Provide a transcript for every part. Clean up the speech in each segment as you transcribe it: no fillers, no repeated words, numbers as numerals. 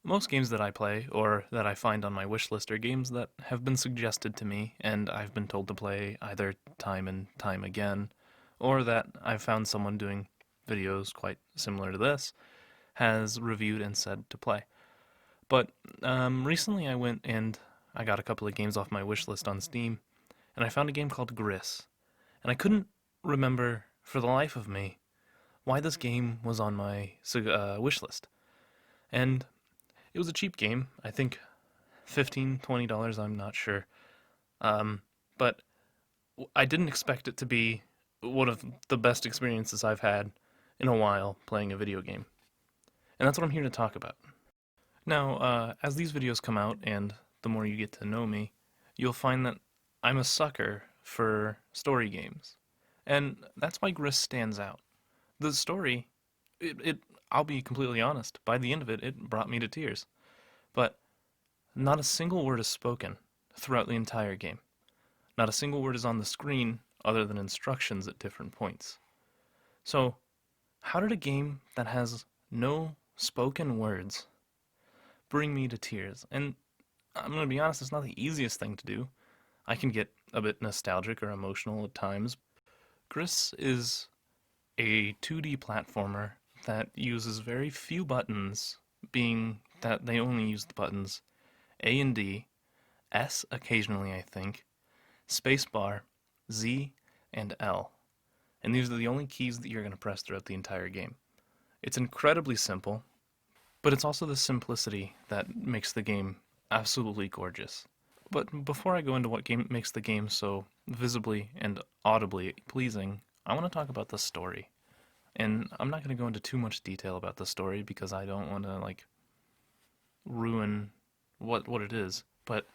Most games that I play or that I find on my wish list are games that have been suggested to me and I've been told to play either time and time again, or that I've found someone doing videos quite similar to this has reviewed and said to play. But recently I went and I got a couple of games off my wish list on Steam, and I found a game called Gris. And I couldn't remember for the life of me why this game was on my wish list. And it was a cheap game. I think $15, $20, I'm not sure. But I didn't expect it to be one of the best experiences I've had in a while playing a video game. And that's what I'm here to talk about. Now, as these videos come out and the more you get to know me, you'll find that I'm a sucker for story games. And that's why Gris stands out. The story, I'll be completely honest, by the end of it, it brought me to tears. But not a single word is spoken throughout the entire game. Not a single word is on the screen other than instructions at different points. So, how did a game that has no spoken words bring me to tears? And I'm going to be honest, it's not the easiest thing to do. I can get a bit nostalgic or emotional at times. Gris is a 2D platformer that uses very few buttons, being that they only use the buttons A and D, S occasionally I think, spacebar, Z, and L. And these are the only keys that you're going to press throughout the entire game. It's incredibly simple, but it's also the simplicity that makes the game absolutely gorgeous. But before I go into what makes the game so visibly and audibly pleasing, I want to talk about the story. And I'm not going to go into too much detail about the story because I don't want to ruin what it is. But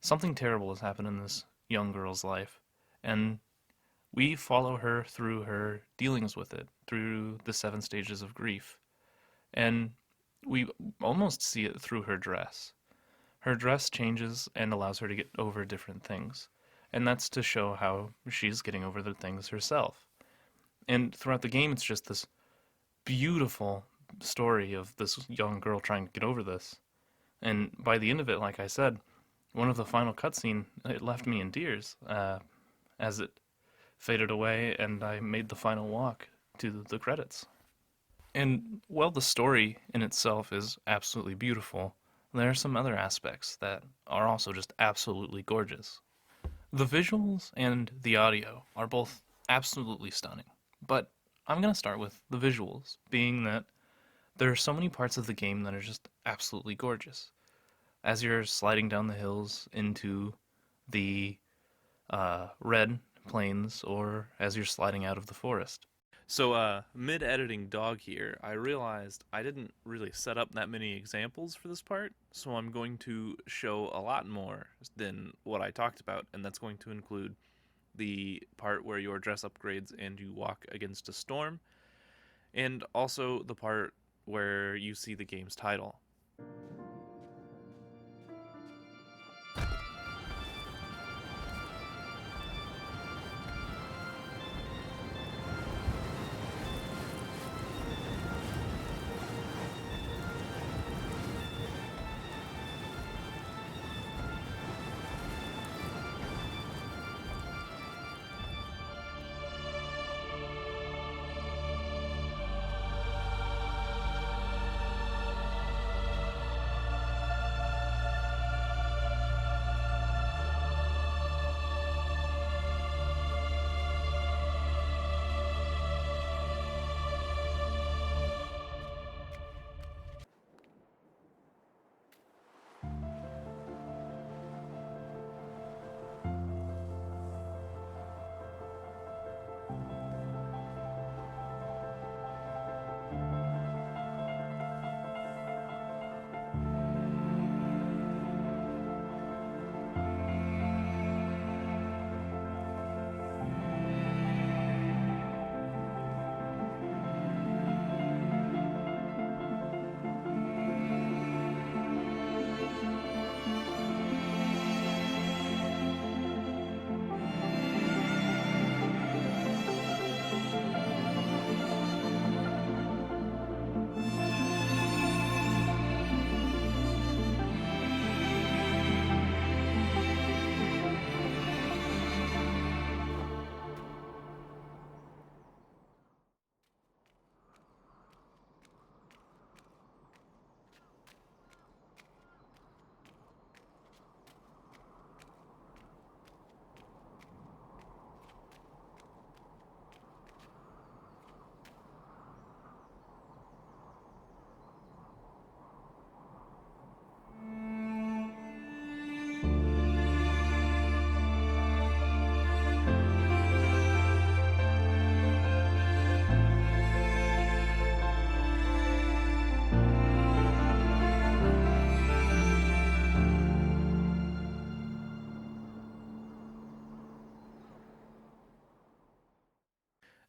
something terrible has happened in this young girl's life, and we follow her through her dealings with it, through the 7 stages of grief. And we almost see it through her dress. Her dress changes and allows her to get over different things. And that's to show how she's getting over the things herself. And throughout the game, it's just this beautiful story of this young girl trying to get over this. And by the end of it, like I said, one of the final cutscene, it left me in tears as it faded away and I made the final walk to the credits. And while the story in itself is absolutely beautiful, there are some other aspects that are also just absolutely gorgeous. The visuals and the audio are both absolutely stunning, but I'm going to start with the visuals, being that there are so many parts of the game that are just absolutely gorgeous. As you're sliding down the hills into the red plains, or as you're sliding out of the forest. So, mid-editing Dawg here, I realized I didn't really set up that many examples for this part, so I'm going to show a lot more than what I talked about, and that's going to include the part where your dress upgrades and you walk against a storm, and also the part where you see the game's title.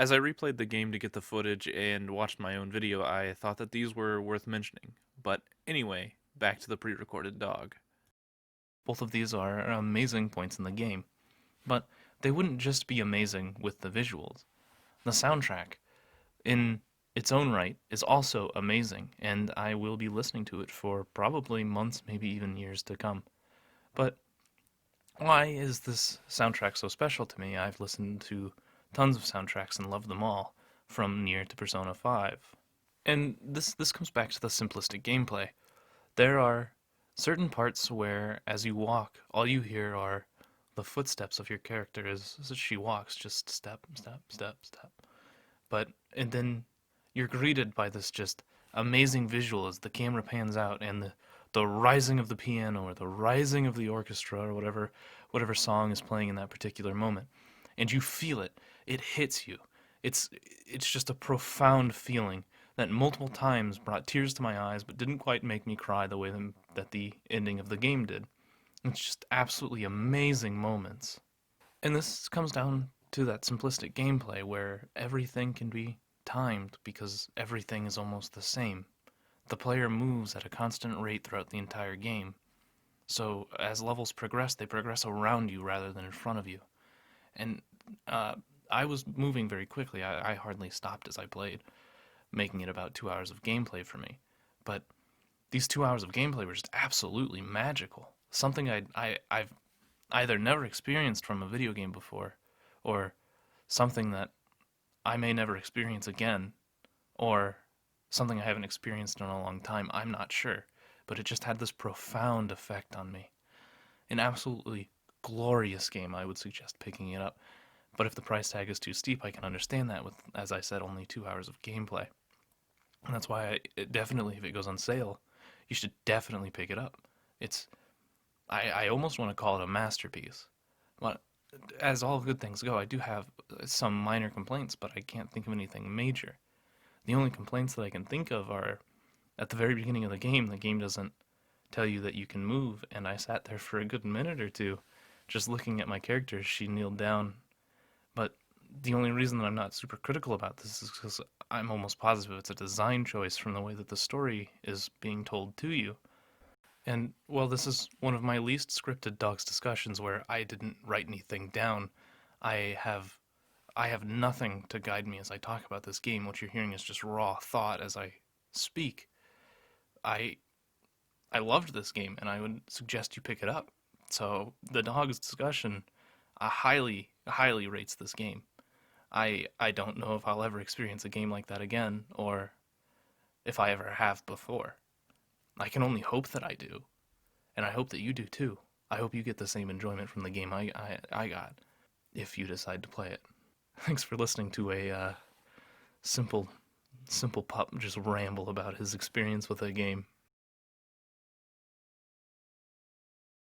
As I replayed the game to get the footage and watched my own video, I thought that these were worth mentioning. But anyway, back to the pre-recorded Dawg. Both of these are amazing points in the game, but they wouldn't just be amazing with the visuals. The soundtrack, in its own right, is also amazing, and I will be listening to it for probably months, maybe even years to come. But why is this soundtrack so special to me? I've listened to tons of soundtracks and loved them all, from Nier to Persona 5. And this comes back to the simplistic gameplay. There are certain parts where, as you walk, all you hear are the footsteps of your character as she walks, just step, step, step, step. And then you're greeted by this just amazing visual as the camera pans out and the rising of the piano or the rising of the orchestra or whatever song is playing in that particular moment. And you feel it. It hits you. It's just a profound feeling that multiple times brought tears to my eyes but didn't quite make me cry the way that the ending of the game did. It's just absolutely amazing moments. And this comes down to that simplistic gameplay where everything can be timed because everything is almost the same. The player moves at a constant rate throughout the entire game. So as levels progress, they progress around you rather than in front of you. And I was moving very quickly. I hardly stopped as I played, making it about 2 hours of gameplay for me. But these 2 hours of gameplay were just absolutely magical. Something I've either never experienced from a video game before, or something that I may never experience again, or something I haven't experienced in a long time. I'm not sure. But it just had this profound effect on me. An absolutely glorious game. I would suggest picking it up. But if the price tag is too steep, I can understand that with, as I said, only 2 hours of gameplay. And that's why definitely, if it goes on sale, you should definitely pick it up. I almost want to call it a masterpiece. But as all good things go, I do have some minor complaints, but I can't think of anything major. The only complaints that I can think of are at the very beginning of the game doesn't tell you that you can move, and I sat there for a good minute or two just looking at my character as she kneeled down. But the only reason that I'm not super critical about this is because I'm almost positive it's a design choice from the way that the story is being told to you. And while this is one of my least scripted Dogs discussions where I didn't write anything down, I have I have nothing to guide me as I talk about this game. What you're hearing is just raw thought as I speak. I I loved this game and I would suggest you pick it up. So the Dogs discussion highly rates this game. I don't know if I'll ever experience a game like that again or if I ever have before. I can only hope that I do. And I hope that you do too. I hope you get the same enjoyment from the game I got if you decide to play it. Thanks for listening to a simple pup just ramble about his experience with a game.